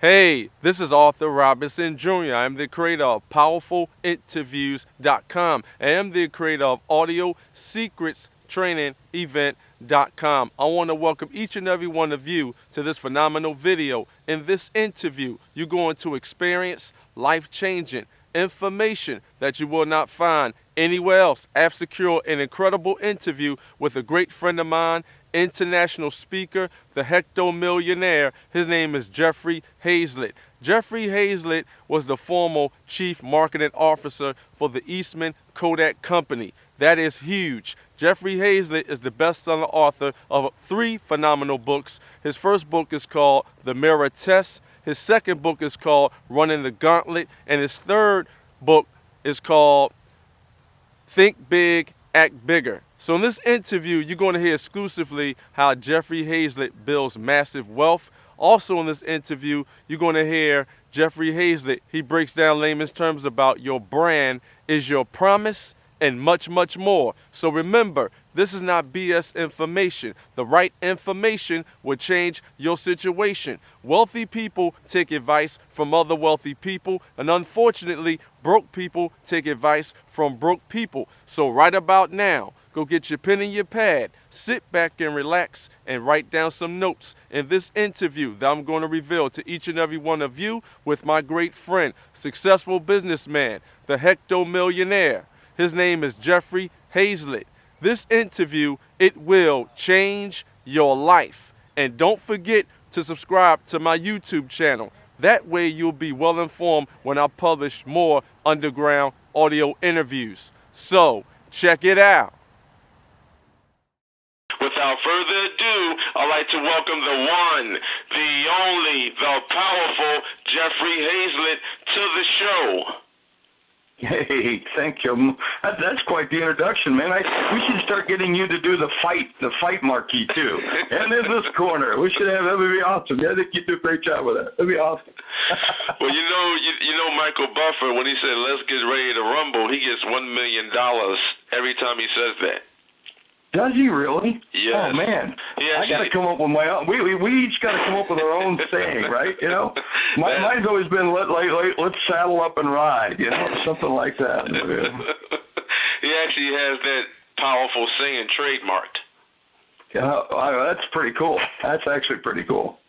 Hey, this is Arthur Robinson Jr. I'm the creator of PowerfulInterviews.com and I'm the creator of Audio Secrets Training Event.com. I want to welcome each and every one of you to this phenomenal video. In this interview, you're going to experience life-changing information that you will not find anywhere else. I've secured an incredible interview with a great friend of mine, international speaker, the hecto-millionaire. His name is Jeffrey Hayzlett. Jeffrey Hayzlett was the former chief marketing officer for the Eastman Kodak Company. That is huge. Jeffrey Hayzlett is the best-selling author of 3 phenomenal books. His first book is called The Mirror Test. His second book is called Running the Gauntlet. And his third book is called Think Big, Act Bigger. So in this interview, you're going to hear exclusively how Jeffrey Hayzlett builds massive wealth. Also in this interview, you're going to hear Jeffrey Hayzlett. He breaks down layman's terms about your brand is your promise and much, much more. So remember, this is not BS information. The right information will change your situation. Wealthy people take advice from other wealthy people, and unfortunately, broke people take advice from broke people. So right about now, go get your pen and your pad, sit back and relax, and write down some notes in this interview that I'm going to reveal to each and every one of you with my great friend, successful businessman, the hecto-millionaire. His name is Jeffrey Hayzlett. This interview, it will change your life. And don't forget to subscribe to my YouTube channel. That way you'll be well informed when I publish more underground audio interviews. So, check it out. Without further ado, I'd like to welcome the one, the only, the powerful Jeffrey Hayzlett to the show. Hey, thank you. That's quite the introduction, man. We should start getting you to do the fight marquee too. And in this corner, we should have. That would be awesome. I think you do a great job with that. That'd be awesome. Well, you know Michael Buffer, when he said "Let's get ready to rumble," he gets $1 million every time he says that. Does he really? Yes. Oh man, I got to come up with my own. We each got to come up with our own saying, right? You know, mine's always been let's saddle up and ride. You know, something like that. He actually has that powerful saying trademarked. Yeah, that's pretty cool. That's actually pretty cool.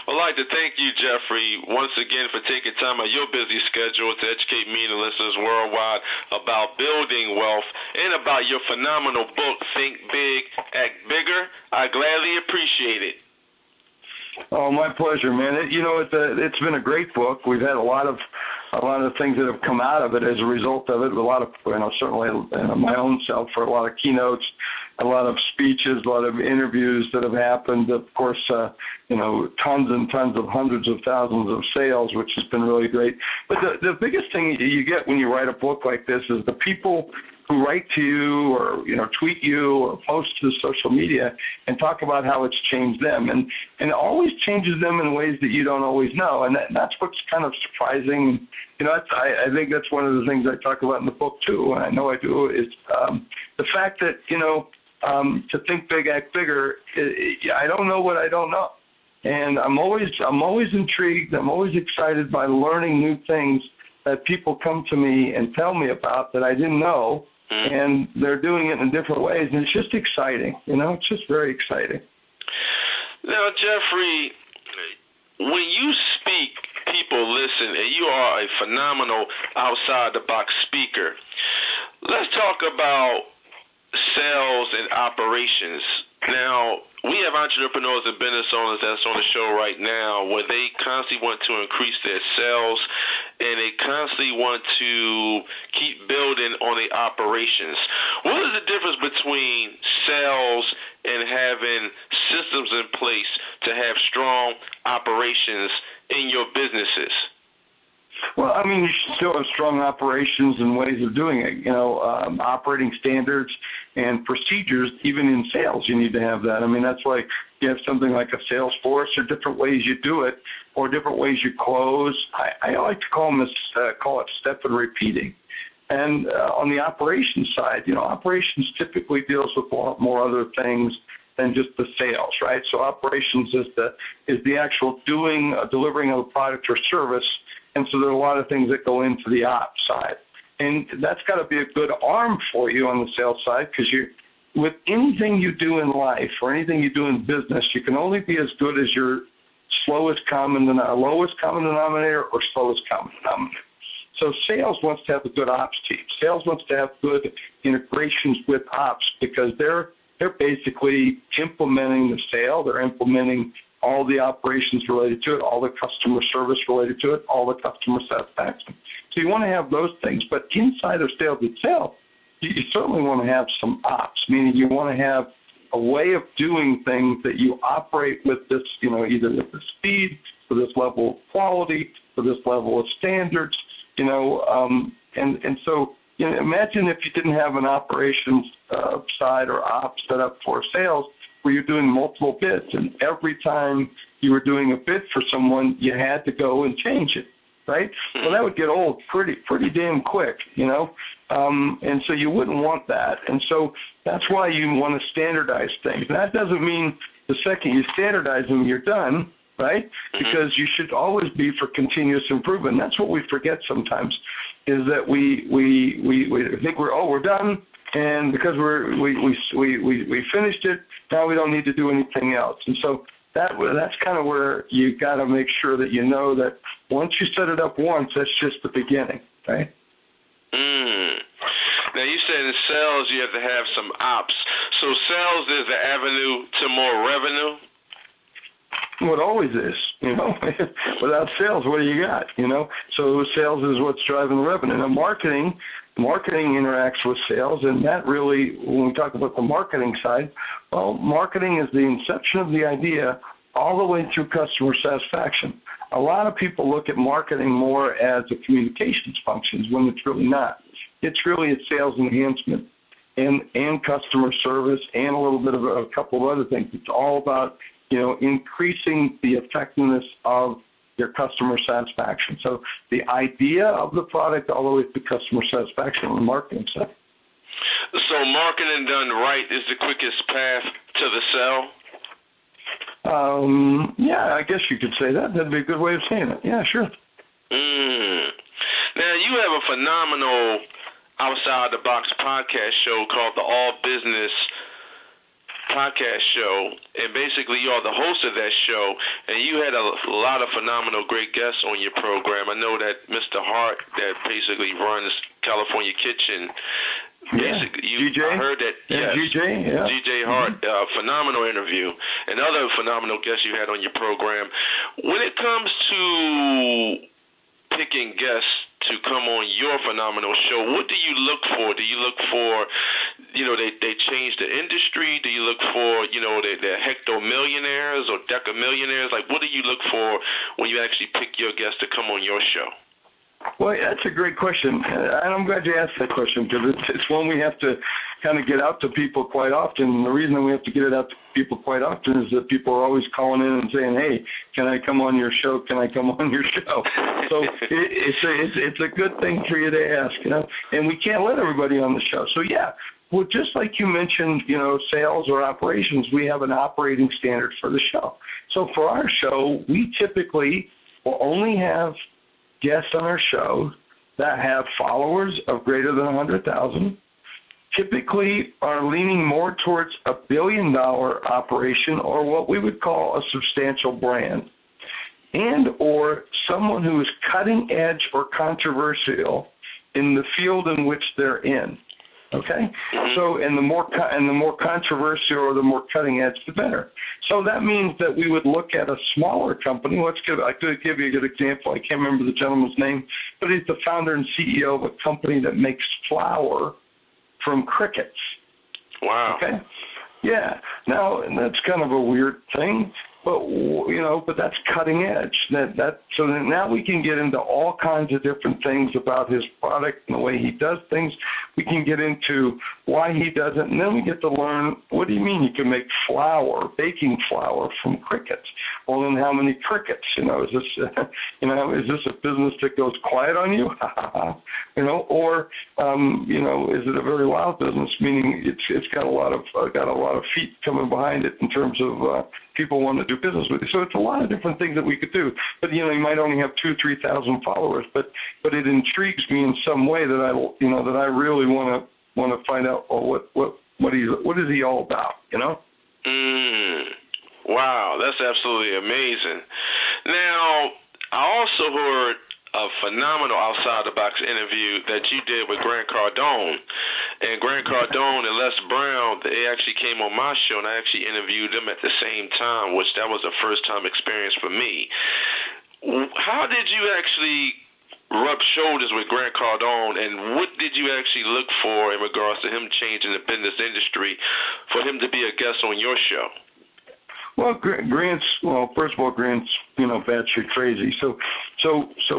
Well, I'd like to thank you, Jeffrey, once again for taking time out of your busy schedule to educate me and the listeners worldwide about building wealth and about your phenomenal book, Think Big, Act Bigger. I gladly appreciate it. Oh, my pleasure, man. It's been a great book. We've had a lot of things that have come out of it as a result of it. A lot of, certainly my own self for a lot of keynotes, a lot of speeches, a lot of interviews that have happened. Of course, tons and tons of hundreds of thousands of sales, which has been really great. But the biggest thing you get when you write a book like this is the people who write to you or, tweet you or post to social media and talk about how it's changed them. And it always changes them in ways that you don't always know. And that's what's kind of surprising. I think that's one of the things I talk about in the book, too, and I know I do, is the fact that, to think big, act bigger, I don't know what I don't know. And I'm always intrigued. I'm always excited by learning new things that people come to me and tell me about that I didn't know, and they're doing it in different ways, and it's just exciting. It's just very exciting. Now, Jeffrey, when you speak, people listen, and you are a phenomenal outside-the-box speaker. Let's talk about sales and operations. Now, we have entrepreneurs and business owners that's on the show right now where they constantly want to increase their sales and they constantly want to keep building on the operations. What is the difference between sales and having systems in place to have strong operations in your businesses? Well, you should still have strong operations and ways of doing it. Operating standards and procedures, even in sales, you need to have that. That's why you have something like a sales force or different ways you do it or different ways you close. I like to call it step and repeating. And on the operations side, operations typically deals with more other things than just the sales, right? So operations is the actual delivering of a product or service, and so there are a lot of things that go into the ops side. And that's got to be a good arm for you on the sales side, because with anything you do in life or anything you do in business, you can only be as good as your lowest common denominator or slowest common denominator. So sales wants to have a good ops team. Sales wants to have good integrations with ops, because they're basically implementing the sale. They're implementing all the operations related to it, all the customer service related to it, all the customer satisfaction. So you want to have those things. But inside of sales itself, you certainly want to have some ops, meaning you want to have a way of doing things that you operate with this, either with the speed, for this level of quality, for this level of standards, and so imagine if you didn't have an operations side or ops set up for sales, where you're doing multiple bids, and every time you were doing a bid for someone, you had to go and change it, right? Well, that would get old pretty damn quick, and so you wouldn't want that. And so that's why you want to standardize things. And that doesn't mean the second you standardize them, you're done, right? Because you should always be for continuous improvement. That's what we forget sometimes, is that we think we're done, and because we finished it, now we don't need to do anything else. And so that's kind of where you got to make sure that you know that once you set it up once, that's just the beginning, right? Now, you said in sales you have to have some ops. So sales is the avenue to more revenue? Well, it always is, Without sales, what do you got, So sales is what's driving the revenue. Now, marketing interacts with sales, and that really, when we talk about the marketing side, well, marketing is the inception of the idea all the way through customer satisfaction. A lot of people look at marketing more as a communications function when it's really not. It's really a sales enhancement and customer service and a little bit of a couple of other things. It's all about increasing the effectiveness of your customer satisfaction. So the idea of the product all the way to customer satisfaction on the marketing side. So marketing done right is the quickest path to the sale? Yeah, I guess you could say that. That'd be a good way of saying it. Yeah, sure. Now, you have a phenomenal outside-the-box podcast show called the All Business Podcast Show, and basically you are the host of that show, and you had a lot of phenomenal great guests on your program. I know that Mr. Hart, that basically runs California Kitchen, I heard that. Yeah, yes, DJ Hart, phenomenal interview, and other phenomenal guests you had on your program. When it comes to picking guests to come on your phenomenal show, what do you look for? Do you look for, they change the industry? Do you look for, they're hectomillionaires or decamillionaires? Like, what do you look for when you actually pick your guests to come on your show? Well, that's a great question, and I'm glad you asked that question, because it's one we have to kind of get out to people quite often. And the reason that we have to get it out to people quite often is that people are always calling in and saying, "Hey, can I come on your show? Can I come on your show?" So it's a good thing for you to ask, and we can't let everybody on the show. So yeah, well, just like you mentioned, sales or operations, we have an operating standard for the show. So for our show, we typically will only have guests on our show that have followers of greater than 100,000, typically are leaning more towards a billion-dollar operation or what we would call a substantial brand, and or someone who is cutting edge or controversial in the field in which they're in. Okay, so and the more controversial or the more cutting edge, the better. So that means that we would look at a smaller company. I could give you a good example. I can't remember the gentleman's name, but he's the founder and CEO of a company that makes flour from crickets. Wow. Okay. Yeah. Now, and that's kind of a weird thing, but but that's cutting edge. So that now we can get into all kinds of different things about his product and the way he does things. We can get into why he does it, and then we get to learn, what do you mean you can make flour, baking flour from crickets? well, then how many crickets? Is this, is this a business that goes quiet on you? Or, is it a very loud business, meaning it's got a lot of feet coming behind it in terms of people wanting to do business with you. So it's a lot of different things that we could do. But you might only have 2,000 or 3,000 followers, but it intrigues me in some way that I really want to find out what is he all about, Wow, that's absolutely amazing. Now, I also heard a phenomenal outside-the-box interview that you did with Grant Cardone. And Grant Cardone and Les Brown, they actually came on my show, and I actually interviewed them at the same time, which that was a first-time experience for me. How did you actually rub shoulders with Grant Cardone, and what did you actually look for in regards to him changing the business industry for him to be a guest on your show? Well, first of all, Grant's, batshit crazy. So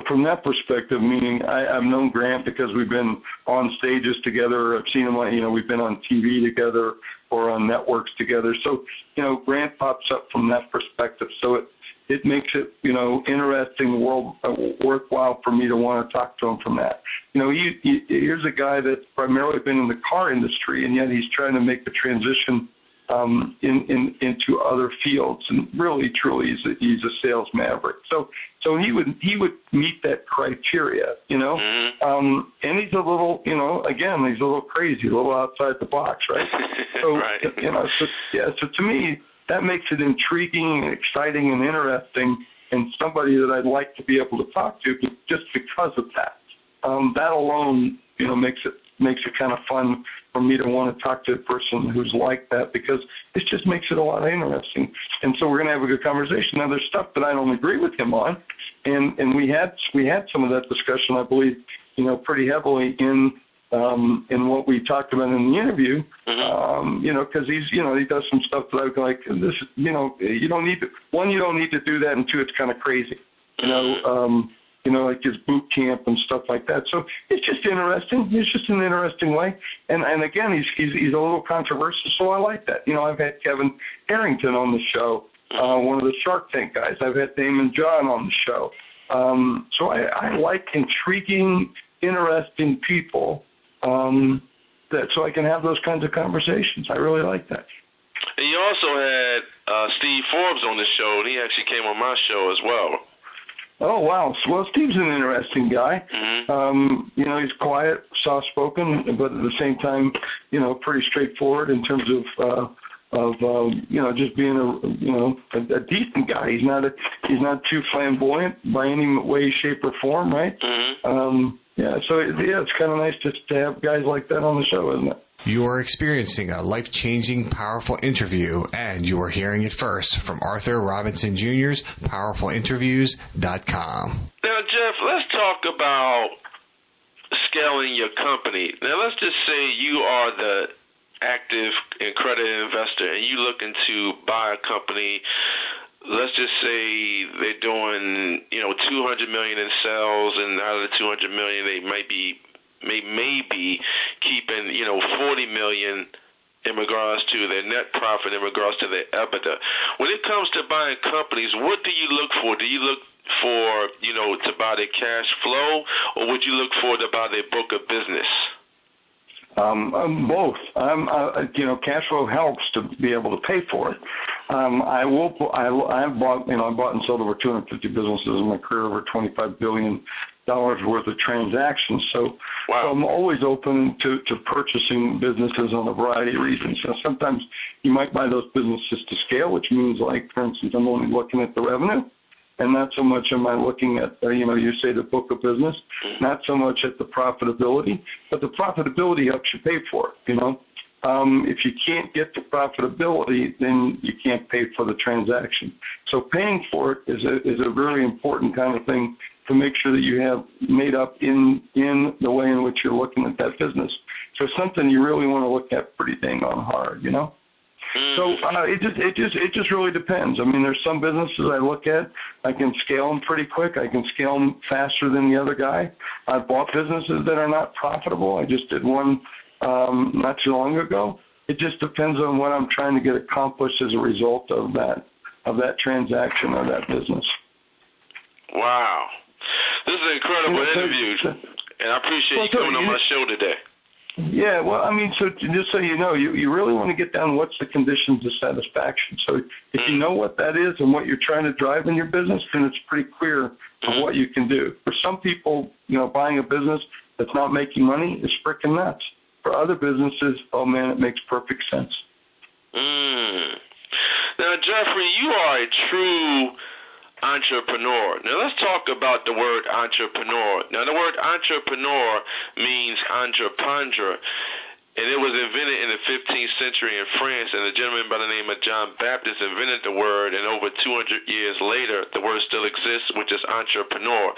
from that perspective, meaning I've known Grant because we've been on stages together. I've seen him, we've been on TV together or on networks together. So, Grant pops up from that perspective. So it makes it, interesting, worthwhile for me to want to talk to him from that. Here's a guy that's primarily been in the car industry, and yet he's trying to make the transition into other fields, and really, truly, he's a sales maverick. So he would meet that criteria, and he's a little, again, he's a little crazy, a little outside the box, right? So, right. So to me, that makes it intriguing, exciting, and interesting, and somebody that I'd like to be able to talk to just because of that. That alone, makes it kind of fun for me to want to talk to a person who's like that, because it just makes it a lot interesting. And so we're going to have a good conversation. Now, there's stuff that I don't agree with him on, and we had some of that discussion, I believe, pretty heavily in what we talked about in the interview, because he does some stuff that I was like, this, you don't need to do that, and two, it's kind of crazy, like his boot camp and stuff like that. So it's just interesting. It's just an interesting way. And again, he's a little controversial, so I like that. I've had Kevin Harrington on the show, one of the Shark Tank guys. I've had Damon John on the show. So I like intriguing, interesting people, so I can have those kinds of conversations. I really like that. And you also had Steve Forbes on the show, and he actually came on my show as well. Oh, wow. Well, Steve's an interesting guy. He's quiet, soft-spoken, but at the same time, pretty straightforward in terms of just being a decent guy. He's not too flamboyant by any way, shape, or form, right? It's kind of nice just to have guys like that on the show, isn't it? You are experiencing a life-changing, powerful interview, and you are hearing it first from Arthur Robinson Jr.'s PowerfulInterviews.com. Now, Jeff, let's talk about scaling your company. Now, let's just say you are the active and accredited investor, and you looking to buy a company. Let's just say they're doing, $200 million in sales, and out of the $200 million, they may be keeping, $40 million in regards to their net profit, in regards to their EBITDA. When it comes to buying companies, what do you look for? Do you look for, to buy their cash flow, or would you look for to buy their book of business? Both. Cash flow helps to be able to pay for it. I've bought and sold over 250 businesses in my career, over $25 billion worth of transactions. So, wow. So I'm always open to purchasing businesses on a variety of reasons. So sometimes you might buy those businesses to scale, which means, like, for instance, I'm only looking at the revenue, and not so much am I looking at, you say the book of business, not so much at the profitability, but the profitability helps you pay for it, If you can't get the profitability, then you can't pay for the transaction. So paying for it is a really important kind of thing to make sure that you have made up in the way in which you're looking at that business. So something you really want to look at pretty dang on hard, So it just really depends. I mean, there's some businesses I look at, I can scale them pretty quick. I can scale them faster than the other guy. I've bought businesses that are not profitable. I just did one not too long ago. It just depends on what I'm trying to get accomplished as a result of that of that transaction or that business. Wow. This is an incredible interview, and I appreciate you coming on my show today. Yeah, well, I mean, so just so you know, you really want to get down what's the conditions of satisfaction. So if you know what that is and what you're trying to drive in your business, then it's pretty clear of what you can do. For some people, buying a business that's not making money is freaking nuts. For other businesses, oh man, it makes perfect sense. Now, Jeffrey, you are a true entrepreneur. Now, let's talk about the word entrepreneur. Now, the word entrepreneur means entreprendre, and it was invented in the 15th century in France, and a gentleman by the name of John Baptist invented the word, and over 200 years later, the word still exists, which is entrepreneur.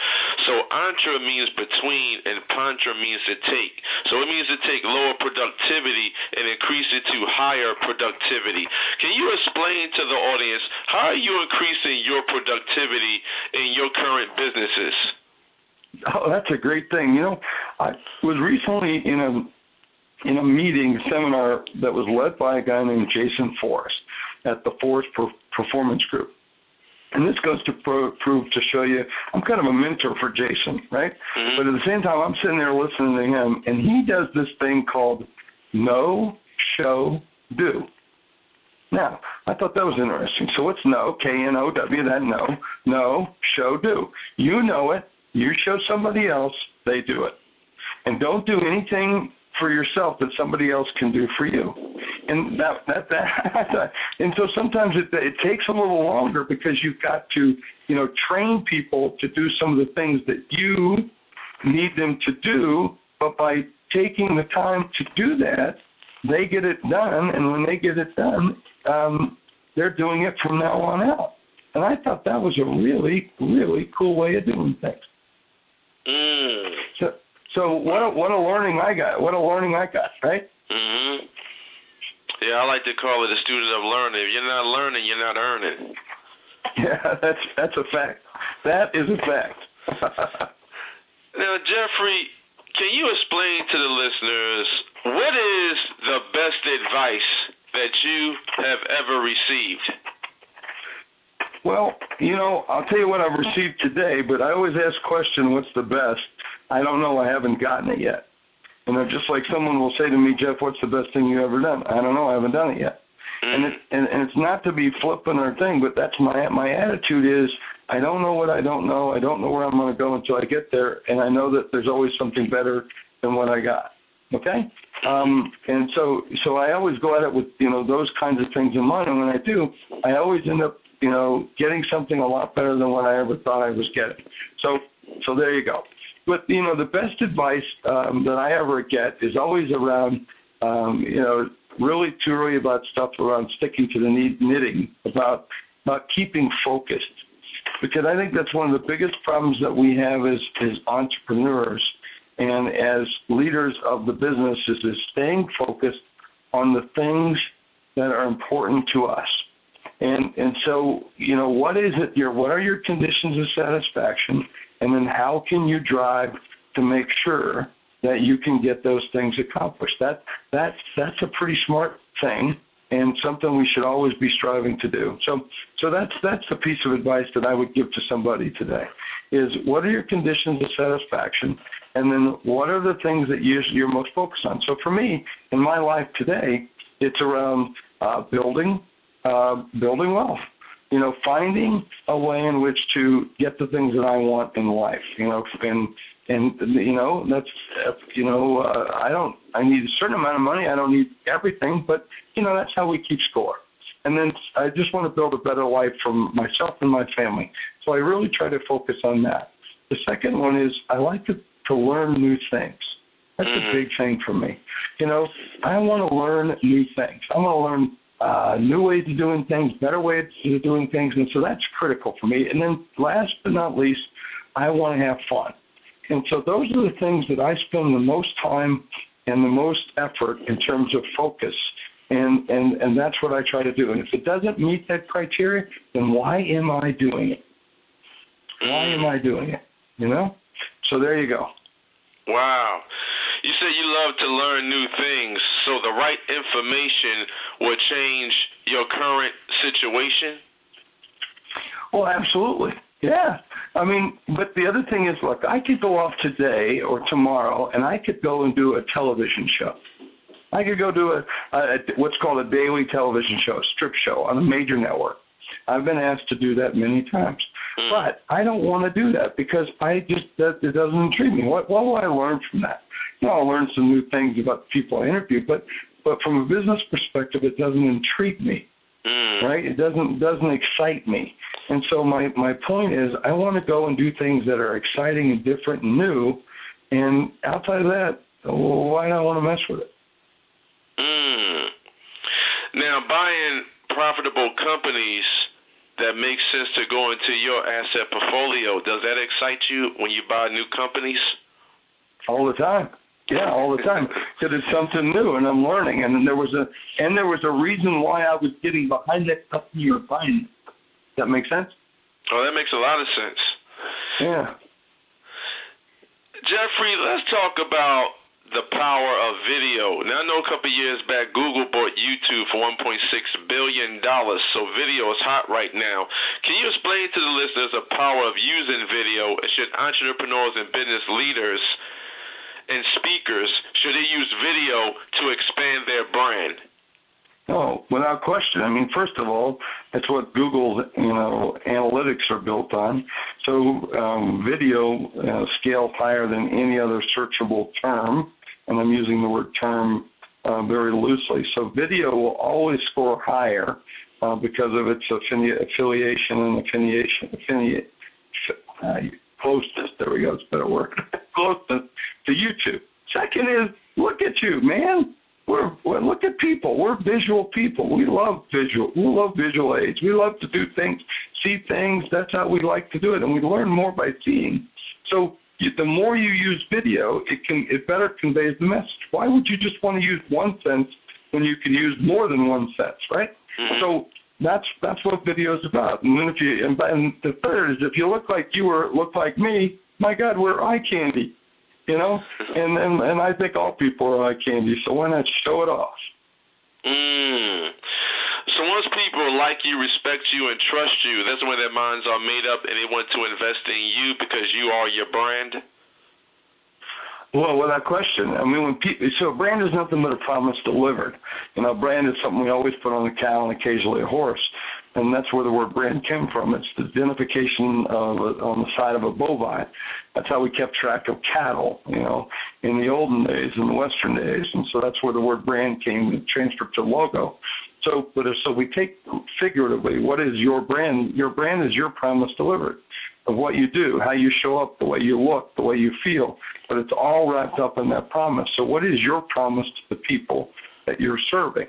So entre means between, and prendre means to take. So it means to take lower productivity and increase it to higher productivity. Can you explain to the audience, how are you increasing your productivity in your current businesses? Oh, that's a great thing. I was recently in a meeting, seminar that was led by a guy named Jason Forrest at the Forrest Performance Group. And this goes to prove to show you, I'm kind of a mentor for Jason, right? Mm-hmm. But at the same time, I'm sitting there listening to him, and he does this thing called know, show, do. Now, I thought that was interesting. So what's know? K-N-O-W, that know. Know, show, do. You know it. You show somebody else, they do it. And don't do anything for yourself that somebody else can do for you. And and so sometimes it takes a little longer because you've got to, train people to do some of the things that you need them to do, but by taking the time to do that, they get it done, and when they get it done, they're doing it from now on out. And I thought that was a really, really cool way of doing things. So what a learning I got. Right? Mm-hmm. Yeah, I like to call it a student of learning. If you're not learning, you're not earning. Yeah, that's a fact. That is a fact. Now, Jeffrey, can you explain to the listeners, what is the best advice that you have ever received? Well, I'll tell you what I've received today, but I always ask the question, what's the best? I don't know. I haven't gotten it yet. Just like someone will say to me, Jeff, what's the best thing you ever done? I don't know. I haven't done it yet. And it's not to be flippant or thing, but that's my attitude is, I don't know what I don't know. I don't know where I'm going to go until I get there, and I know that there's always something better than what I got. Okay? And so I always go at it with, those kinds of things in mind, and when I do, I always end up, getting something a lot better than what I ever thought I was getting. So there you go. But, the best advice that I ever get is always around, really truly about stuff around sticking to the knitting, about keeping focused. Because I think that's one of the biggest problems that we have as entrepreneurs and as leaders of the business is staying focused on the things that are important to us. And so, what are your conditions of satisfaction? And then how can you drive to make sure that you can get those things accomplished? That's a pretty smart thing and something we should always be striving to do. So that's the piece of advice that I would give to somebody today is what are your conditions of satisfaction? And then what are the things that you're most focused on? So for me, in my life today, it's around building wealth. Finding a way in which to get the things that I want in life, I need a certain amount of money. I don't need everything, but, that's how we keep score. And then I just want to build a better life for myself and my family. So I really try to focus on that. The second one is I like to learn new things. That's a big thing for me. I want to learn new things. I want to learn new ways of doing things, better ways of doing things, and so that's critical for me. And then last but not least, I want to have fun. And so those are the things that I spend the most time and the most effort in terms of focus, and that's what I try to do. And if it doesn't meet that criteria, then why am I doing it? Why am I doing it? So there you go. Wow. You said you love to learn new things, so the right information will change your current situation? Well, absolutely. Yeah. I mean, but the other thing is, look, I could go off today or tomorrow, and I could go and do a television show. I could go do what's called a daily television show, a strip show on a major network. I've been asked to do that many times. But I don't want to do that because it doesn't intrigue me. What will I learn from that? I'll learn some new things about the people I interview, but from a business perspective, it doesn't intrigue me, right? It doesn't excite me. And so my point is I want to go and do things that are exciting and different and new, and outside of that, why do I want to mess with it? Now, buying profitable companies that make sense to go into your asset portfolio, does that excite you when you buy new companies? All the time. Yeah, all the time. Because it's something new, and I'm learning. And there was a reason why I was getting behind that company you're buying. Does that make sense? Oh, that makes a lot of sense. Yeah. Jeffrey, let's talk about the power of video. Now, I know a couple of years back, Google bought YouTube for $1.6 billion, so video is hot right now. Can you explain to the listeners the power of using video, and should entrepreneurs and business leaders and speakers, should they use video to expand their brand? Oh, without question. I mean, first of all, that's what Google's analytics are built on. So video scales higher than any other searchable term, and I'm using the word term very loosely. So video will always score higher because of its affiliation and closeness. There we go. It's a better word. Closeness to YouTube. Second is, look at you, man. Look at people. We're visual people. We love visual. We love visual aids. We love to do things, see things. That's how we like to do it, and we learn more by seeing. So the more you use video, it better conveys the message. Why would you just want to use one sense when you can use more than one sense, right? Mm-hmm. So that's what video is about. And then and the third is, if you look like look like me, my God, we're eye candy. And I think all people are eye candy, so why not show it off? So once people like you, respect you, and trust you, that's when their minds are made up and they want to invest in you because you are your brand? Well, without question. I mean, so a brand is nothing but a promise delivered. Brand is something we always put on a cow and occasionally a horse. And that's where the word brand came from. It's the identification on the side of a bovine. That's how we kept track of cattle, in the olden days, in the Western days. And so that's where the word brand came and transferred to logo. So we take figuratively, what is your brand? Your brand is your promise delivered of what you do, how you show up, the way you look, the way you feel. But it's all wrapped up in that promise. So what is your promise to the people that you're serving?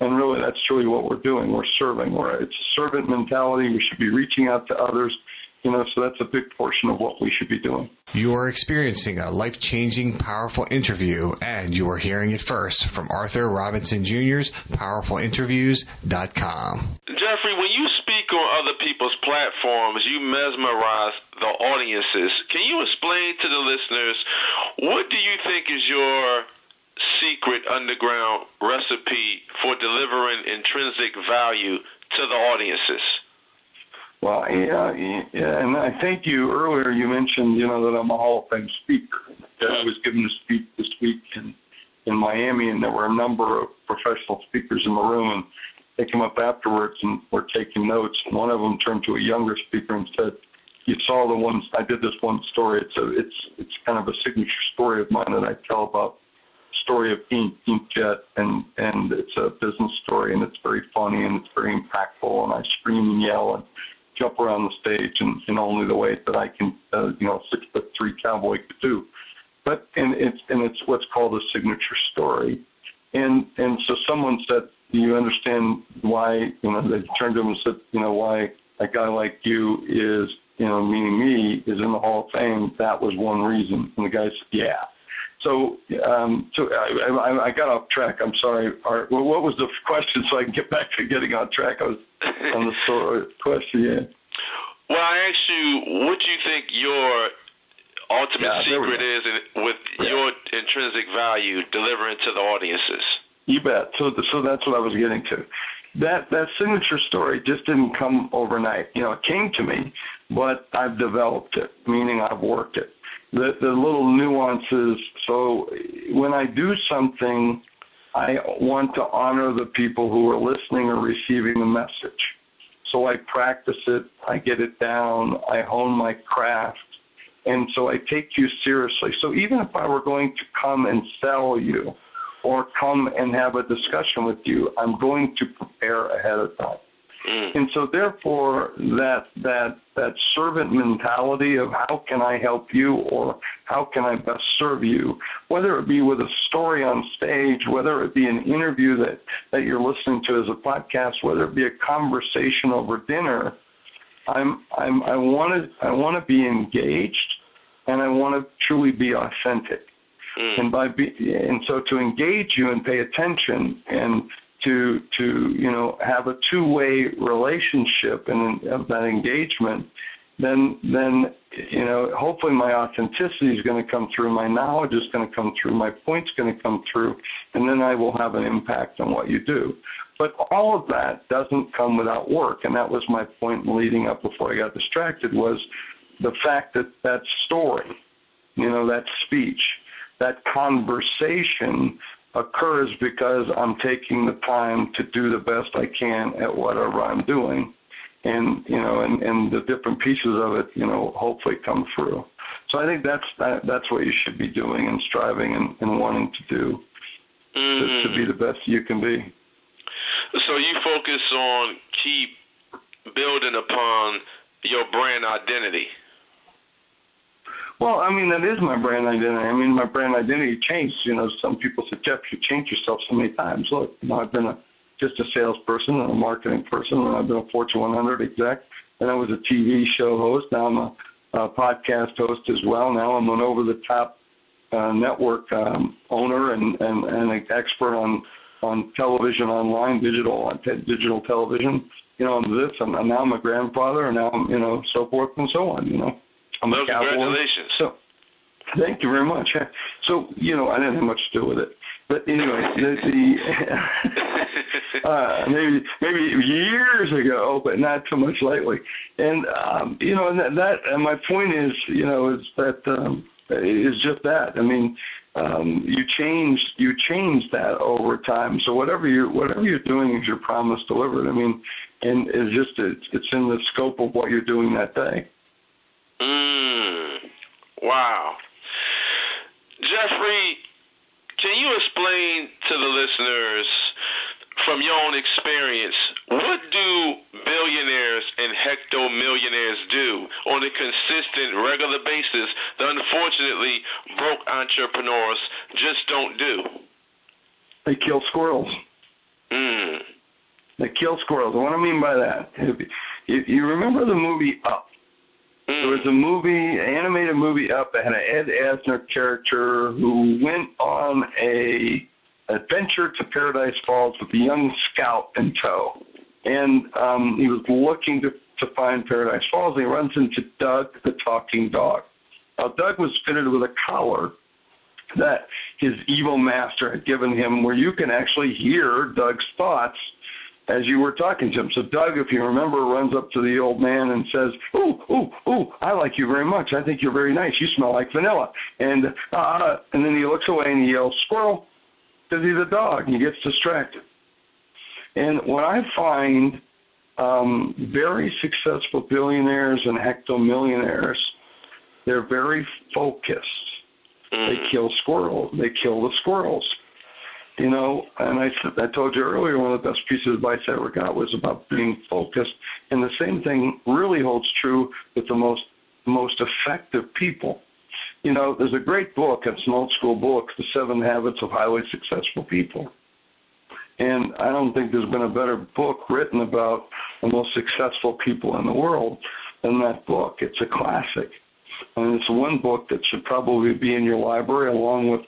And really, that's truly what we're doing. We're serving. It's a servant mentality. We should be reaching out to others. So that's a big portion of what we should be doing. You are experiencing a life-changing, powerful interview, and you are hearing it first from Arthur Robinson Jr.'s PowerfulInterviews.com. Jeffrey, when you speak on other people's platforms, you mesmerize the audiences. Can you explain to the listeners, what do you think is your secret underground recipe for delivering intrinsic value to the audiences? Well, yeah, and I thank you. Earlier you mentioned, that I'm a Hall of Fame speaker. I was given to speak this week in Miami, and there were a number of professional speakers in the room, and they came up afterwards and were taking notes. And one of them turned to a younger speaker and said, "You saw the ones. I did this one story. It's kind of a signature story of mine that I tell about." Story of Inkjet, and it's a business story, and it's very funny and it's very impactful, and I scream and yell and jump around the stage in only the way that I can, 6'3" cowboy could do. But it's what's called a signature story, and so someone said, "Do you understand why?" They turned to him and said, "Why a guy like you is, meaning me, is in the Hall of Fame? That was one reason." And the guy said, "Yeah." So I got off track. I'm sorry. Art, what was the question so I can get back to getting on track? I was on the question, yeah. Well, I asked you, what do you think your ultimate secret is with your intrinsic value delivering to the audiences? You bet. So that's what I was getting to. that signature story just didn't come overnight. It came to me, but I've developed it, meaning I've worked it. The little nuances. So when I do something, I want to honor the people who are listening or receiving the message. So I practice it, I get it down, I hone my craft, and so I take you seriously. So even if I were going to come and sell you or come and have a discussion with you, I'm going to prepare ahead of time. And so therefore, that servant mentality of how can I help you or how can I best serve you, whether it be with a story on stage, whether it be an interview that you're listening to as a podcast, whether it be a conversation over dinner, I want to be engaged, and I want to truly be authentic. And so to engage you and pay attention and to have a two-way relationship and of that engagement, then hopefully my authenticity is going to come through, my knowledge is going to come through, my point's going to come through, and then I will have an impact on what you do. But all of that doesn't come without work, and that was my point leading up before I got distracted, was the fact that story, that speech, that conversation occurs because I'm taking the time to do the best I can at whatever I'm doing, and the different pieces of it, hopefully come through. So I think that's what you should be doing and striving and wanting to do to be the best you can be. So you focus on keep building upon your brand identity. Well, that is my brand identity. My brand identity changed. Some people say, Jeff, you changed yourself so many times. Look, I've been just a salesperson and a marketing person, and I've been a Fortune 100 exec, and I was a TV show host. Now I'm a podcast host as well. Now I'm an over-the-top network owner and an expert on television, online, digital television. Now I'm a grandfather, and now I'm, so forth and so on, Well, congratulations. So, thank you very much. So, I didn't have much to do with it. But anyway, maybe years ago, but not so much lately. And, and my point is, is that is just that. You change that over time. So whatever you're doing is your promise delivered. And it's in the scope of what you're doing that day. Wow. Jeffrey, can you explain to the listeners from your own experience, what do billionaires and hecto-millionaires do on a consistent, regular basis that unfortunately broke entrepreneurs just don't do? They kill squirrels. They kill squirrels. What I mean by that, if you remember the movie Up, there was an animated movie Up that had an Ed Asner character who went on a adventure to Paradise Falls with a young scout in tow. And he was looking to find Paradise Falls, and he runs into Doug, the talking dog. Now, Doug was fitted with a collar that his evil master had given him, where you can actually hear Doug's thoughts as you were talking to him. So Doug, if you remember, runs up to the old man and says, ooh, I like you very much. I think you're very nice. You smell like vanilla. And then he looks away and he yells, squirrel, because he's a dog. He gets distracted. And what I find very successful billionaires and hectomillionaires, they're very focused. They kill squirrels. They kill the squirrels. And I told you earlier, one of the best pieces of advice I ever got was about being focused. And the same thing really holds true with the most effective people. There's a great book, it's an old school book, The 7 Habits of Highly Successful People. And I don't think there's been a better book written about the most successful people in the world than that book. It's a classic. And it's one book that should probably be in your library, along with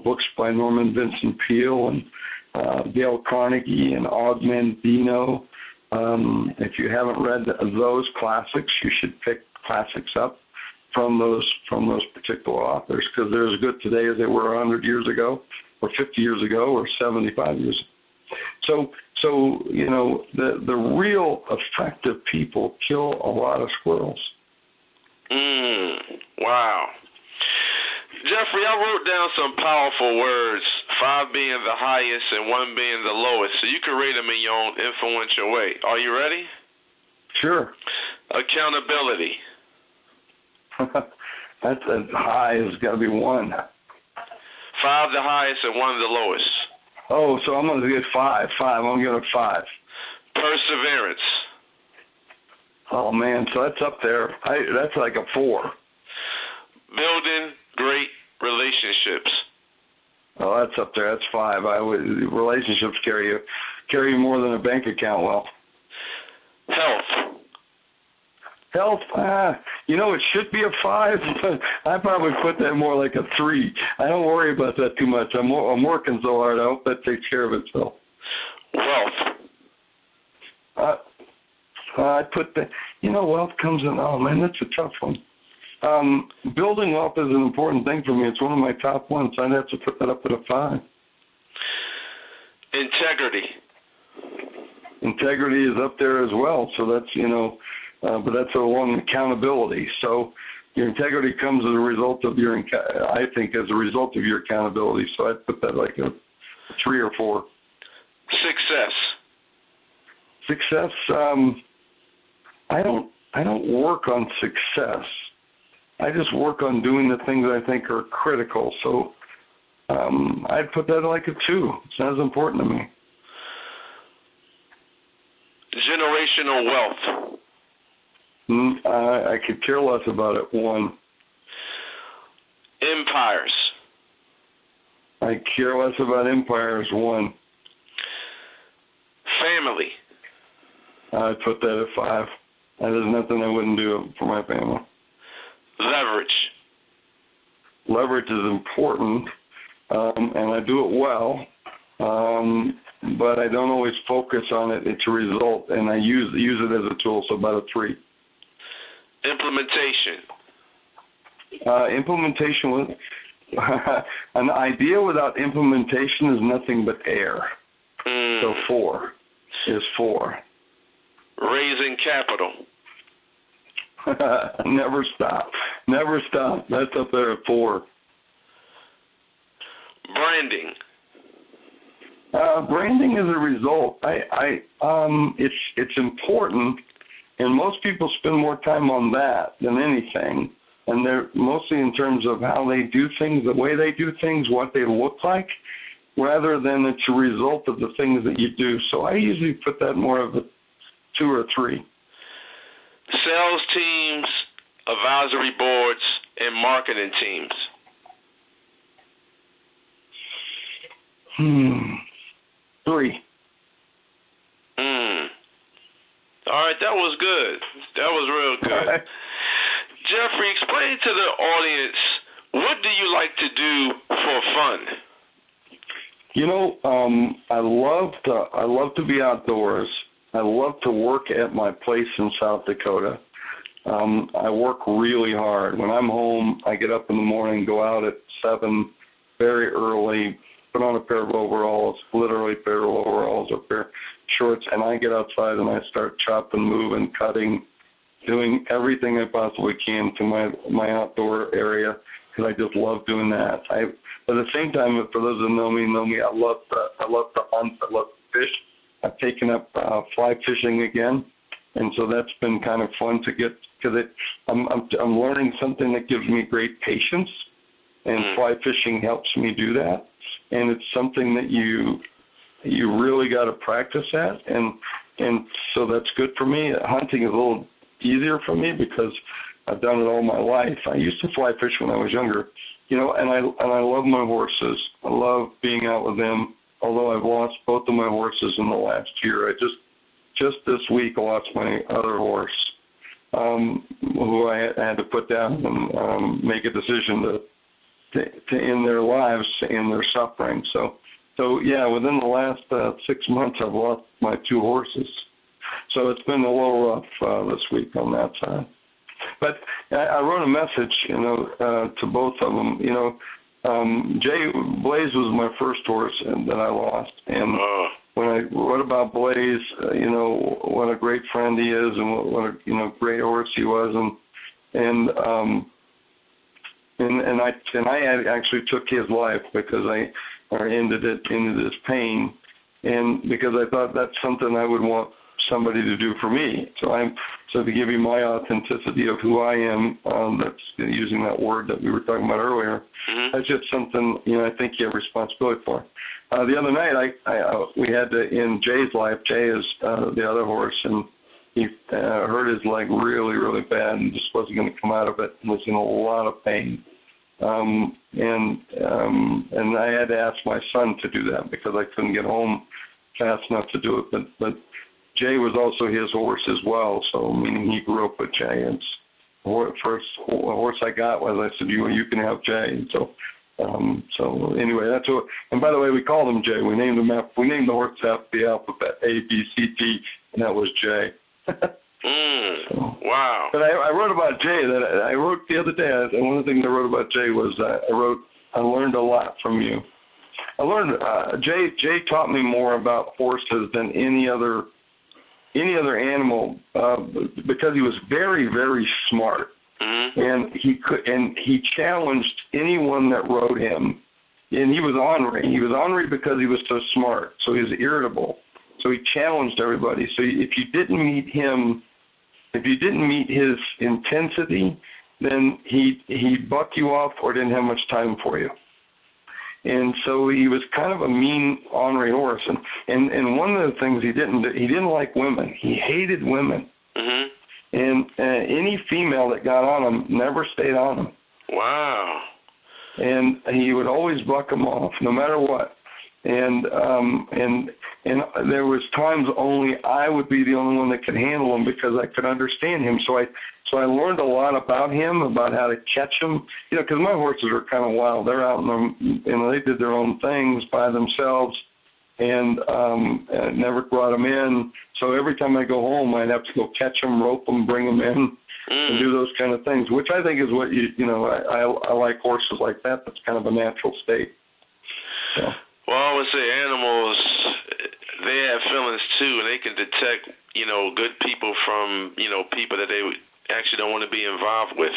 books by Norman Vincent Peale and Dale Carnegie and Og Mandino. If you haven't read those classics, you should pick classics up from those particular authors, because they're as good today as they were 100 years ago, or 50 years ago, or 75 years ago. So, the real effective people kill a lot of squirrels. Wow. Jeffrey, I wrote down some powerful words, 5 being the highest and 1 being the lowest, so you can rate them in your own influential way. Are you ready? Sure. Accountability. That's as high as got to be 1. 5 the highest and 1 the lowest. Oh, so I'm going to get 5. I'm going to give it 5. Perseverance. Oh, man, so that's up there. That's like a 4. Building great relationships. Oh, that's up there. That's 5. Relationships carry you more than a bank account will. Health. Health, it should be a 5, but I probably put that more like a 3. I don't worry about that too much. I'm working so hard. I hope that takes care of itself. Wealth. I put that. Wealth comes in. Oh man, that's a tough one. Building wealth is an important thing for me. It's one of my top ones. I'd have to put that up at a 5. Integrity. Integrity is up there as well. So that's but that's along accountability. So your integrity comes as a result of your accountability. So I'd put that like a 3 or 4. Success. I don't work on success. I just work on doing the things I think are critical. So I'd put that like a 2. It's not as important to me. Generational wealth. I could care less about it. 1. Empires. I care less about empires. 1. Family. I'd put that at 5. There's nothing I wouldn't do for my family. Leverage is important, and I do it well, but I don't always focus on it. It's a result, and I use it as a tool, so about a 3. Implementation. An idea without implementation is nothing but air. So 4 is 4. Raising capital. Never stop. That's up there at 4. Branding. Branding is a result. It's important, and most people spend more time on that than anything. And they're mostly in terms of how they do things, the way they do things, what they look like, rather than it's a result of the things that you do. So I usually put that more of a 2 or 3. Sales teams, advisory boards, and marketing teams. 3. All right, that was good. That was real good. Right. Jeffrey, explain to the audience, what do you like to do for fun? I love to be outdoors. I love to work at my place in South Dakota. I work really hard. When I'm home, I get up in the morning, go out at 7 very early, put on a pair of overalls, literally a pair of overalls or pair of shorts, and I get outside and I start chopping, moving, cutting, doing everything I possibly can to my outdoor area because I just love doing that. But at the same time, for those that know me, I love to hunt. I love to fish. I've taken up fly fishing again, and so that's been kind of fun to get because I'm learning something that gives me great patience, and fly fishing helps me do that. And it's something that you really got to practice at, and so that's good for me. Hunting is a little easier for me because I've done it all my life. I used to fly fish when I was younger, and I love my horses. I love being out with them. Although I've lost both of my horses in the last year, I just this week lost my other horse, who I had to put down and make a decision to end their lives and their suffering. So yeah, within the last 6 months, I've lost my 2 horses. So it's been a little rough this week on that side. But I wrote a message, to both of them. Blaze was my first horse that I lost, and when I wrote about Blaze, what a great friend he is, and what a great horse he was, and I actually took his life because I ended his pain, and because I thought that's something I would want somebody to do for me. So to give you my authenticity of who I am, that's using that word that we were talking about earlier. That's just something I think you have responsibility for. The other night, we had to end Jay's life. Jay is the other horse, and he hurt his leg really, really bad, and just wasn't going to come out of it. And was in a lot of pain. And I had to ask my son to do that because I couldn't get home fast enough to do it. But Jay was also his horse as well, so meaning he grew up with Jay. And the first horse I got was, I said, you can have Jay. And so anyway, that's what. And by the way, we called him Jay. We named the horse after the alphabet, A, B, C, D, and that was Jay. Wow. But I wrote about Jay. I wrote the other day, and one of the things I wrote about Jay was I learned a lot from you. I learned Jay taught me more about horses than any other animal because he was very, very smart. And he challenged anyone that rode him, and he was ornery. He was ornery because he was so smart, so he was irritable. So he challenged everybody. So if you didn't meet his intensity, then he'd buck you off or didn't have much time for you. And so he was kind of a mean, ornery horse. And one of the things he didn't like women. He hated women. And any female that got on him never stayed on him. Wow. And he would always buck them off, no matter what. And there was times only I would be the only one that could handle him because I could understand him. So I learned a lot about him, about how to catch him. Because my horses are kind of wild. They're out they did their own things by themselves, and never brought them in. So every time I go home, I'd have to go catch them, rope them, bring them in, and do those kind of things, which I think is what I like horses like that. That's kind of a natural state. So. Well, I would say animals, they have feelings too, and they can detect, good people from, people that they actually don't want to be involved with.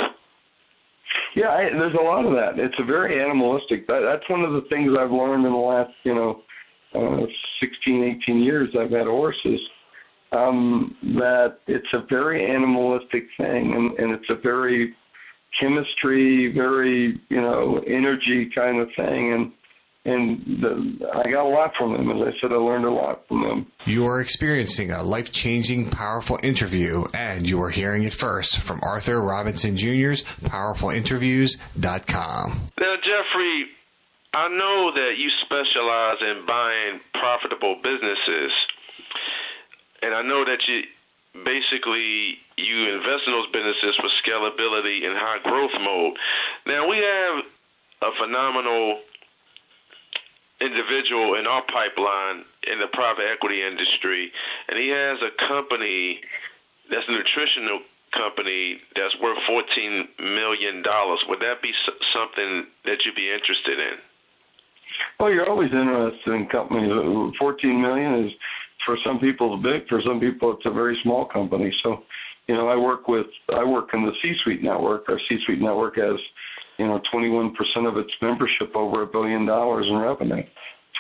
Yeah, there's a lot of that. It's a very animalistic. That's one of the things I've learned in the last, 16, 18 years I've had horses, that it's a very animalistic thing, and it's a very chemistry, very, energy kind of thing, and I got a lot from them. As I said, I learned a lot from them. You are experiencing a life-changing, powerful interview, and you are hearing it first from Arthur Robinson Jr.'s PowerfulInterviews.com. Now, Jeffrey, I know that you specialize in buying profitable businesses, and I know that you invest in those businesses for scalability and high growth mode. Now, we have a phenomenal individual in our pipeline in the private equity industry, and he has a company that's a nutritional company that's worth $14 million. Would that be something that you'd be interested in? Well, you're always interested in companies. $14 million is, for some people, big. For some people, it's a very small company. So, I work in the C-Suite network. Our C-Suite network has 21% of its membership over $1 billion in revenue,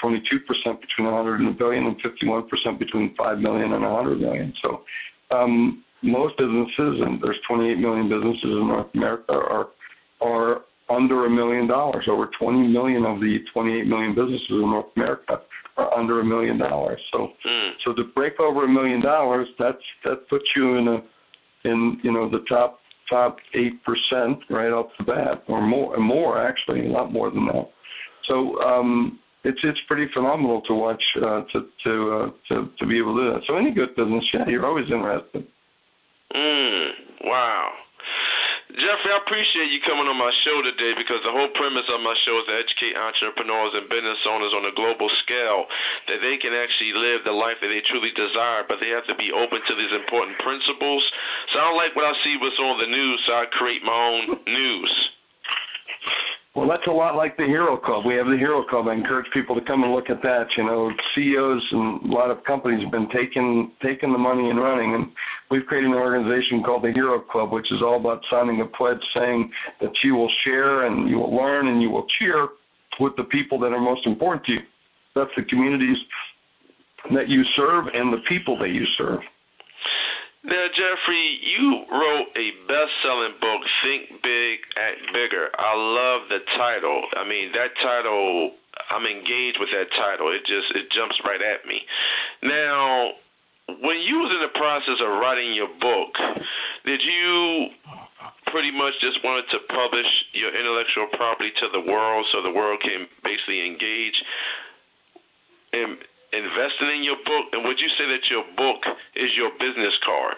22% between $100 and $1 billion, and 51% between $5 million and $100 million. So most businesses, and there's 28 million businesses in North America, are under $1 million. Over 20 million of the 28 million businesses in North America are under $1 million. So to break over $1 million, that puts you in the top 8% right off the bat, or more actually, a lot more than that. So it's pretty phenomenal to watch, to be able to do that. So any good business, you're always interested. Wow. Jeffrey, I appreciate you coming on my show today, because the whole premise of my show is to educate entrepreneurs and business owners on a global scale that they can actually live the life that they truly desire, but they have to be open to these important principles. So I don't like what I see what's on the news, so I create my own news. Well, that's a lot like the Hero Club. We have the Hero Club. I encourage people to come and look at that. You know, CEOs and a lot of companies have been taking the money and running, and we've created an organization called the Hero Club, which is all about signing a pledge saying that you will share and you will learn and you will cheer with the people that are most important to you. That's the communities that you serve and the people that you serve. Now, Jeffrey, you wrote a best-selling book, Think Big, Act Bigger. I love the title. I mean, that title, I'm engaged with that title. It jumps right at me. Now, when you was in the process of writing your book, did you pretty much just wanted to publish your intellectual property to the world so the world can basically engage in investing in your book? And would you say that your book is your business card?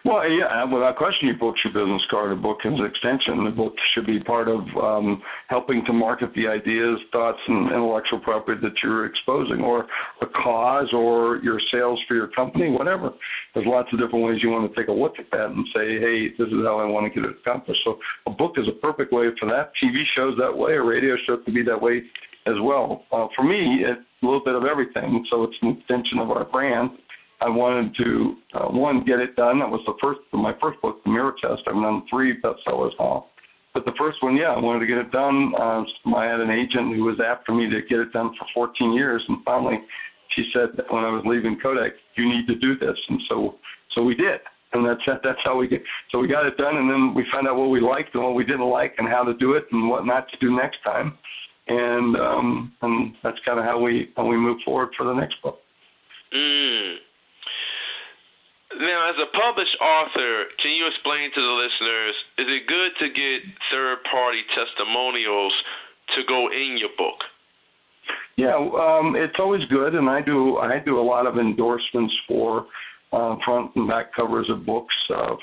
Well, yeah, without question, your book's your business card. A book is an extension. The book should be part of helping to market the ideas, thoughts, and intellectual property that you're exposing, or a cause, or your sales for your company, whatever. There's lots of different ways you want to take a look at that and say, hey, this is how I want to get it accomplished. So a book is a perfect way for that. TV shows that way, or radio shows can be that way as well. For me, it's a little bit of everything, so it's an extension of our brand. I wanted to, one, get it done. That was my first book, The Mirror Test. I've done 3 bestsellers now. But the first one, I wanted to get it done. I had an agent who was after me to get it done for 14 years, and finally she said when I was leaving Kodak, you need to do this. And so we did. And that's how we get. So we got it done, and then we found out what we liked and what we didn't like and how to do it and what not to do next time. And that's kind of how we move forward for the next book. Now, as a published author, can you explain to the listeners, is it good to get third-party testimonials to go in your book? Yeah, it's always good, and I do a lot of endorsements for front and back covers of books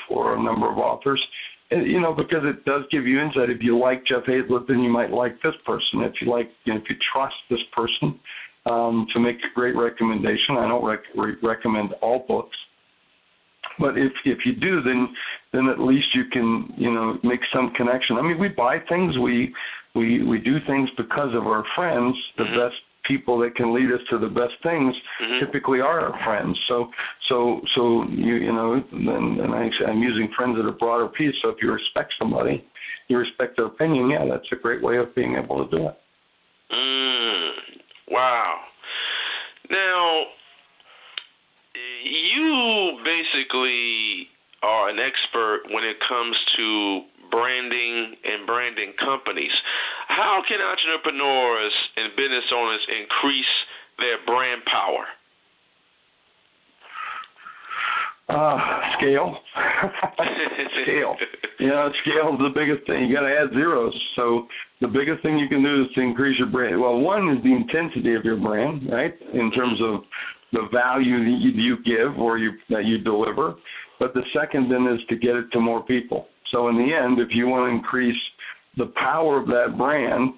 for a number of authors. And, because it does give you insight. If you like Jeff Hayzlett, then you might like this person. If you if you trust this person to make a great recommendation. I don't recommend all books. But if you do, then at least you can, make some connection. I mean, we buy things, we do things because of our friends. The best people that can lead us to the best things typically are our friends. So I'm using friends at a broader piece. So if you respect somebody, you respect their opinion. Yeah, that's a great way of being able to do it. Wow. Now, you basically are an expert when it comes to branding and branding companies. How can entrepreneurs and business owners increase their brand power? Scale. Scale. Scale is the biggest thing. You got to add zeros. So the biggest thing you can do is to increase your brand. Well, one is the intensity of your brand, right, in terms of the value that you give or that you deliver. But the second then is to get it to more people. So in the end, if you want to increase the power of that brand,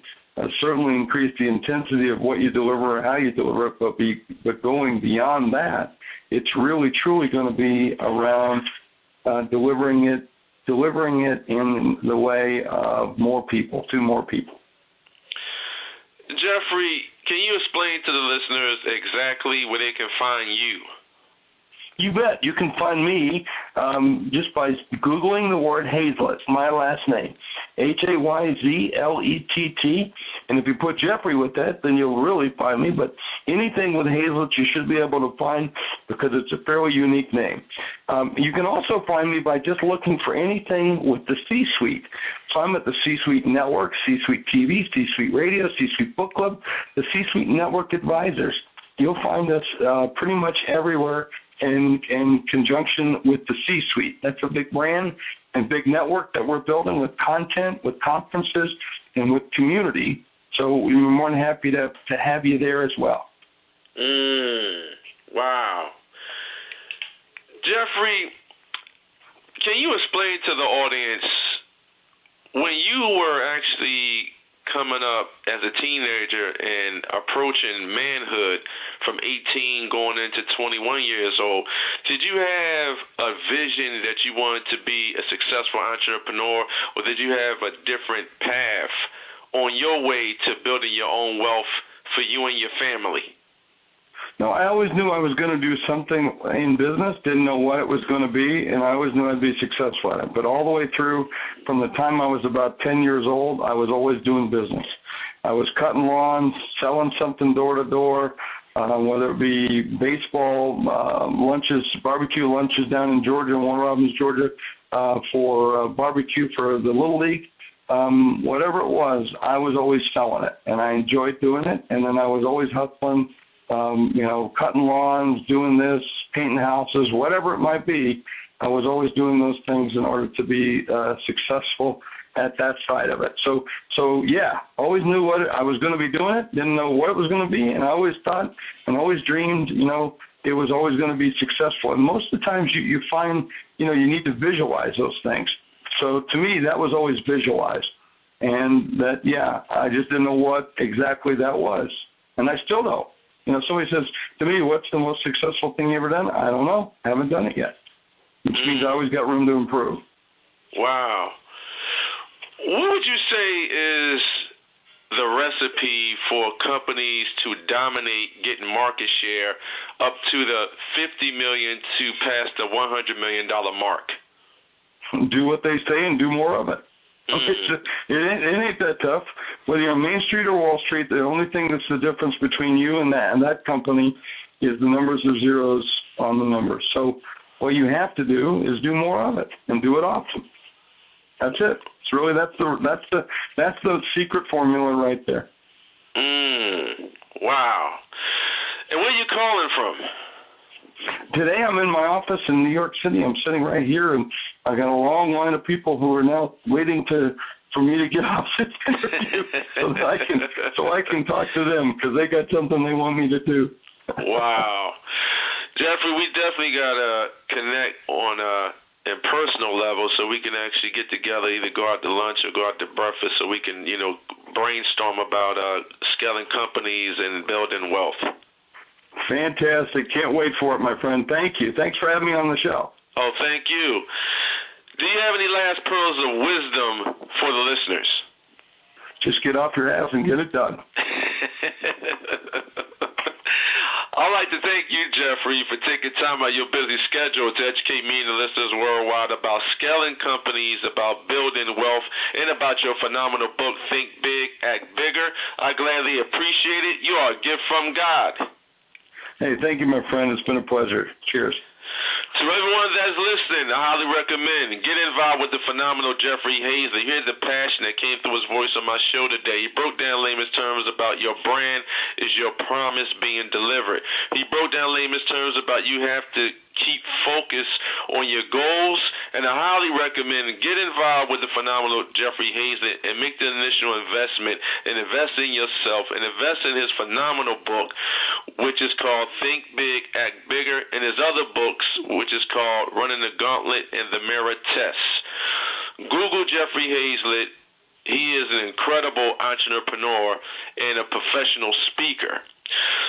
certainly increase the intensity of what you deliver or how you deliver it, but going beyond that, it's really truly going to be around delivering it in the way of more people, to more people. Jeffrey, can you explain to the listeners exactly where they can find you? You bet. You can find me just by Googling the word Hayzlett, my last name, Hayzlett. And if you put Jeffrey with that, then you'll really find me. But anything with Hayzlett you should be able to find because it's a fairly unique name. You can also find me by just looking for anything with the C-Suite. So I'm at the C-Suite Network, C-Suite TV, C-Suite Radio, C-Suite Book Club, the C-Suite Network Advisors. You'll find us pretty much everywhere in conjunction with the C-Suite. That's a big brand and big network that we're building with content, with conferences, and with community. So we're more than happy to have you there as well. Wow. Jeffrey, can you explain to the audience, when you were actually coming up as a teenager and approaching manhood, from 18 going into 21 years old. Did you have a vision that you wanted to be a successful entrepreneur, or did you have a different path on your way to building your own wealth for you and your family? No, I always knew I was going to do something in business, didn't know what it was going to be, and I always knew I'd be successful at it. But all the way through, from the time I was about 10 years old, I was always doing business. I was cutting lawns, selling something door to door, whether it be baseball lunches, barbecue lunches down in Georgia, in Warner Robins, Georgia, for barbecue for the Little League. Whatever it was, I was always selling it, and I enjoyed doing it. And then I was always hustling, cutting lawns, doing this, painting houses, whatever it might be. I was always doing those things in order to be successful at that side of it. So yeah, always knew what I was going to be doing it, didn't know what it was going to be, and I always thought and always dreamed, it was always going to be successful. And most of the times you find, you need to visualize those things. So to me, that was always visualized. And that, I just didn't know what exactly that was. And I still don't. Somebody says to me, what's the most successful thing you ever done? I don't know. I haven't done it yet, which means I always got room to improve. Wow. What would you say is the recipe for companies to dominate, getting market share up to the $50 million to past the $100 million mark? Do what they say and do more of it. It ain't that tough. Whether you're on Main Street or Wall Street, the only thing that's the difference between you and that company is the numbers of zeros on the numbers. So what you have to do is do more of it and do it often. That's it. It's really that's the secret formula right there. Wow. And where are you calling from? Today I'm in my office in New York City. I'm sitting right here, and I got a long line of people who are now waiting for me to get off this interview so I can talk to them because they got something they want me to do. Wow. Jeffrey, we definitely got to connect on in personal level so we can actually get together, either go out to lunch or go out to breakfast so we can, brainstorm about scaling companies and building wealth. Fantastic. Can't wait for it, my friend. Thank you. Thanks for having me on the show. Oh, thank you. Do you have any last pearls of wisdom for the listeners? Just get off your ass and get it done. I'd like to thank you, Jeffrey, for taking time out of your busy schedule to educate me and the listeners worldwide about scaling companies, about building wealth, and about your phenomenal book, Think Big, Act Bigger. I gladly appreciate it. You are a gift from God. Hey, thank you, my friend. It's been a pleasure. Cheers. To everyone that's listening, I highly recommend get involved with the phenomenal Jeffrey Hayzlett. Hear the passion that came through his voice on my show today. He broke down layman's terms about your brand is your promise being delivered. He broke down layman's terms about you have to keep focus on your goals, and I highly recommend get involved with the phenomenal Jeffrey Hayzlett and make the initial investment and invest in yourself and invest in his phenomenal book, which is called Think Big, Act Bigger, and his other books, which is called Running the Gauntlet and the Mirror Test. Google Jeffrey Hayzlett. He is an incredible entrepreneur and a professional speaker.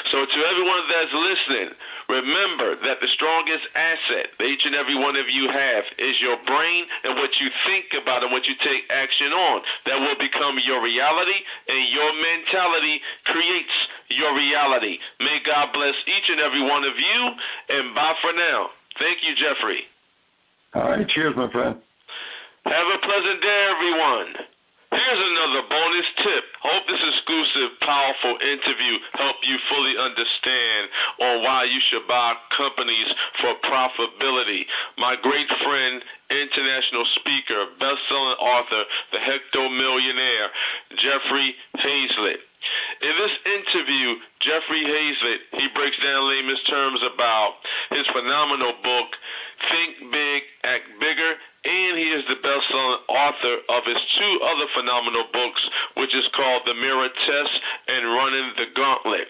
So to everyone that's listening, remember that the strongest asset that each and every one of you have is your brain and what you think about and what you take action on. That will become your reality, and your mentality creates your reality. May God bless each and every one of you, and bye for now. Thank you, Jeffrey. All right. Cheers, my friend. Have a pleasant day, everyone. Here's another bonus tip. Hope this exclusive, powerful interview helped you fully understand on why you should buy companies for profitability. My great friend, international speaker, best-selling author, the hecto-millionaire, Jeffrey Hayzlett. In this interview, Jeffrey Hayzlett, he breaks down layman's terms about his phenomenal book, Think Big, Act Bigger, and he is the best-selling author of his two other phenomenal books, which is called The Mirror Test and Running the Gauntlet.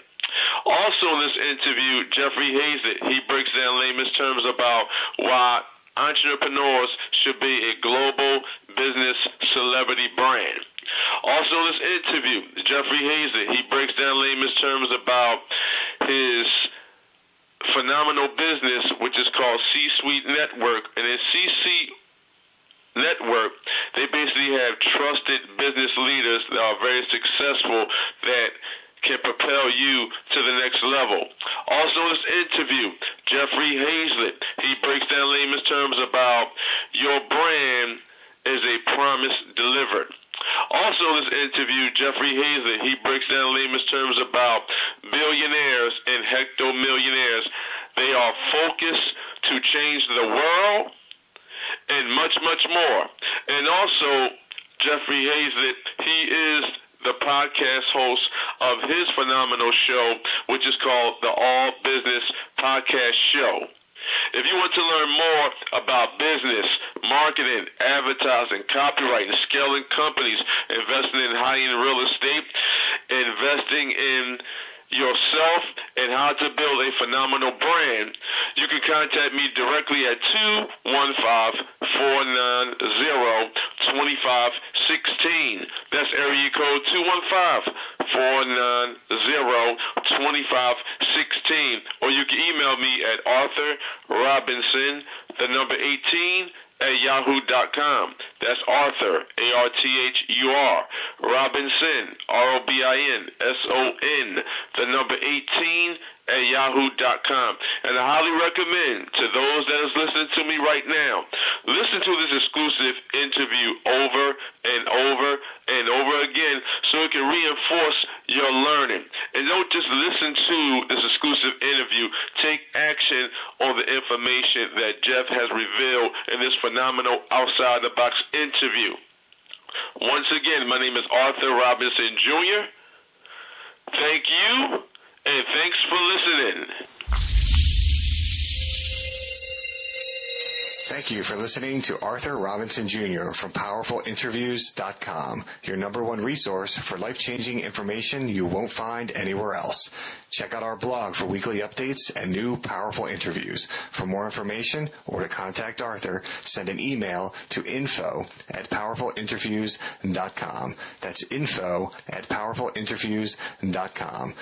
Also in this interview, Jeffrey Hayzlett, he breaks down layman's terms about why entrepreneurs should be a global business celebrity brand. Also in this interview, Jeffrey Hayzlett, he breaks down layman's terms about his phenomenal business, which is called C-Suite Network. And in C-Suite Network, they basically have trusted business leaders that are very successful that can propel you to the next level. Also, in this interview, Jeffrey Hayzlett, he breaks down layman's terms about your brand is a promise delivered. Also, in this interview, Jeffrey Hayzlett, he breaks down layman's terms about billionaires and hectomillionaires. They are focused to change the world and much, much more. And also, Jeffrey Hayzlett, he is the podcast host of his phenomenal show, which is called the All Business Podcast Show. If you want to learn more about business, marketing, advertising, copywriting, scaling companies, investing in high-end real estate, investing in yourself, and how to build a phenomenal brand, you can contact me directly at 215-490-2516. That's area code 215-490-2516. Or you can email me at arthurrobinson, 18, @yahoo.com. That's Arthur, ARTHUR, Robinson, ROBINSON, 18, @yahoo.com. And I highly recommend to those that is listening to me right now, listen to this exclusive interview over and over and over again so it can reinforce your learning. And don't just listen to this exclusive interview. Take action on the information that Jeff has revealed in this phenomenal outside-the-box interview. Once again, my name is Arthur Robinson Jr. Thank you, and thanks for listening. Thank you for listening to Arthur Robinson Jr. from PowerfulInterviews.com, your #1 resource for life-changing information you won't find anywhere else. Check out our blog for weekly updates and new powerful interviews. For more information or to contact Arthur, send an email to info@powerfulinterviews.com. That's info@powerfulinterviews.com.